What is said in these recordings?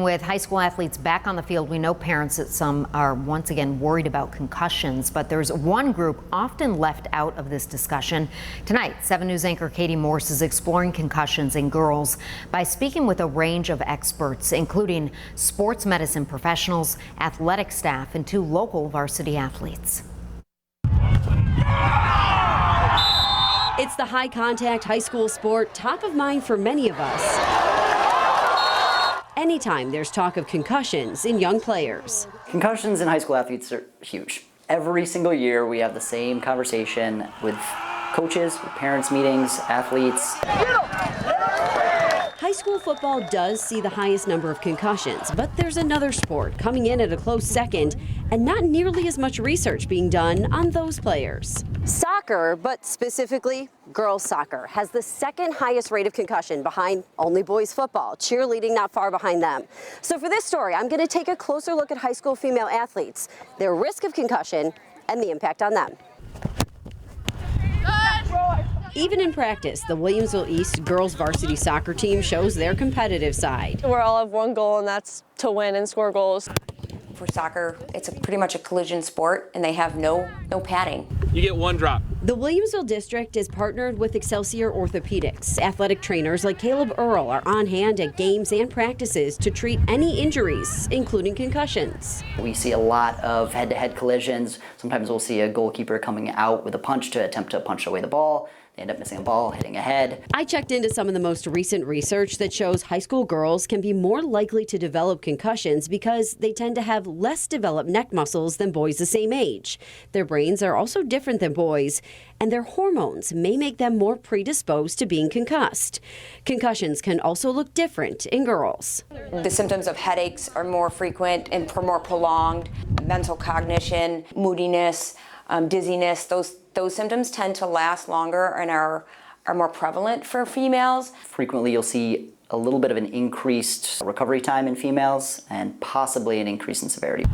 With high school athletes back on the field, we know parents at some are once again worried about concussions, but there's one group often left out of this discussion. Tonight, 7 News anchor Katie Morse is exploring concussions in girls by speaking with a range of experts, including sports medicine professionals, athletic staff, and 2 local varsity athletes. It's the high contact high school sport top of mind for many of us anytime there's talk of concussions in young players. Concussions in high school athletes are huge. Every single year we have the same conversation with coaches, with parents meetings, athletes. High school football does see the highest number of concussions, but there's another sport coming in at a close second and not nearly as much research being done on those players. Soccer, but specifically girls soccer, has the second highest rate of concussion behind only boys football, cheerleading not far behind them. So for this story, I'm going to take a closer look at high school female athletes, their risk of concussion, and the impact on them. Even in practice, the Williamsville East girls varsity soccer team shows their competitive side. We all have one goal, and that's to win and score goals. For soccer, it's pretty much a collision sport, and they have no padding. You get 1 drop. The Williamsville district is partnered with Excelsior Orthopedics. Athletic trainers like Caleb Earl are on hand at games and practices to treat any injuries, including concussions. We see a lot of head-to-head collisions. Sometimes we'll see a goalkeeper coming out with a punch to attempt to punch away the ball. They end up missing a ball, hitting a head. I checked into some of the most recent research that shows high school girls can be more likely to develop concussions because they tend to have less developed neck muscles than boys the same age. Their brains are also different than boys, and their hormones may make them more predisposed to being concussed. Concussions can also look different in girls. The symptoms of headaches are more frequent and more prolonged. Mental cognition, moodiness, dizziness, those symptoms tend to last longer and are more prevalent for females. Frequently you'll see a little bit of an increased recovery time in females and possibly an increase in severity.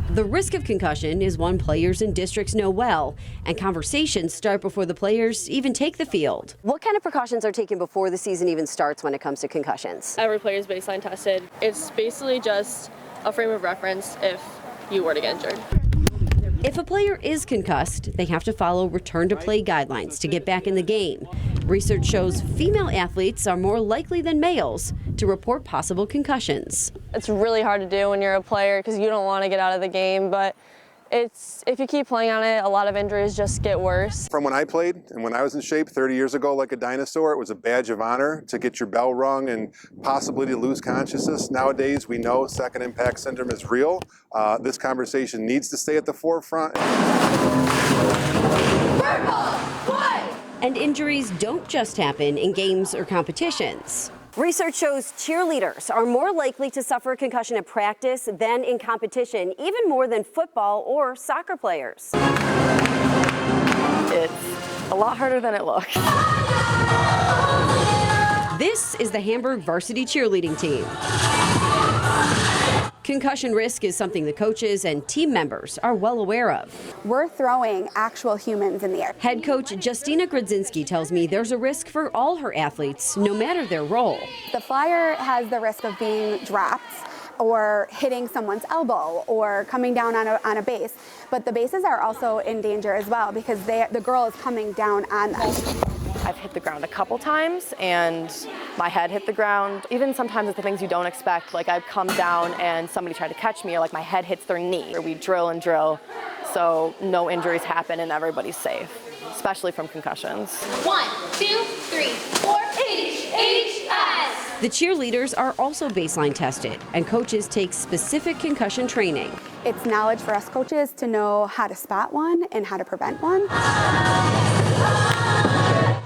The risk of concussion is one players and districts know well, and conversations start before the players even take the field. What kind of precautions are taken before the season even starts when it comes to concussions? Every player is baseline tested. It's basically just a frame of reference if you were to get injured. If a player is concussed, they have to follow return-to-play guidelines to get back in the game. Research shows female athletes are more likely than males to report possible concussions. It's really hard to do when you're a player because you don't want to get out of the game, but if you keep playing on it, a lot of injuries just get worse. From when I played and when I was in shape 30 years ago like a dinosaur, it was a badge of honor to get your bell rung and possibly to lose consciousness. Nowadays, we know second impact syndrome is real. This conversation needs to stay at the forefront. And injuries don't just happen in games or competitions. Research shows cheerleaders are more likely to suffer a concussion at practice than in competition, even more than football or soccer players. It's a lot harder than it looks. This is the Hamburg varsity cheerleading team. Concussion risk is something the coaches and team members are well aware of. We're throwing actual humans in the air. Head coach Justina Grodzinski tells me there's a risk for all her athletes, no matter their role. The flyer has the risk of being dropped or hitting someone's elbow or coming down on a base, but the bases are also in danger as well because the girl is coming down on them. I've hit the ground a couple times and my head hit the ground. Even sometimes it's the things you don't expect, like I've come down and somebody tried to catch me or like my head hits their knee. Or we drill and drill so no injuries happen and everybody's safe, especially from concussions. 1, 2, 3, 4, H-S. The cheerleaders are also baseline tested and coaches take specific concussion training. It's knowledge for us coaches to know how to spot one and how to prevent one.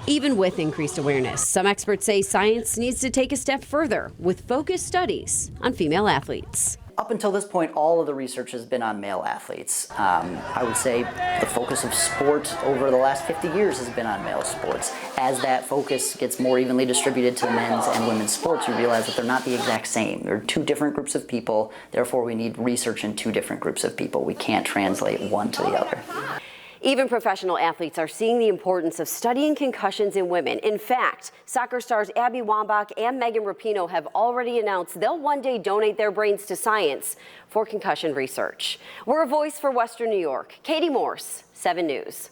Even with increased awareness, some experts say science needs to take a step further with focused studies on female athletes. Up until this point, all of the research has been on male athletes. I would say the focus of sport over the last 50 years has been on male sports. As that focus gets more evenly distributed to men's and women's sports, you realize that they're not the exact same. They're 2 different groups of people, therefore we need research in 2 different groups of people. We can't translate one to the other. Even professional athletes are seeing the importance of studying concussions in women. In fact, soccer stars Abby Wambach and Megan Rapinoe have already announced they'll one day donate their brains to science for concussion research. We're a voice for Western New York. Katie Morse, 7 News.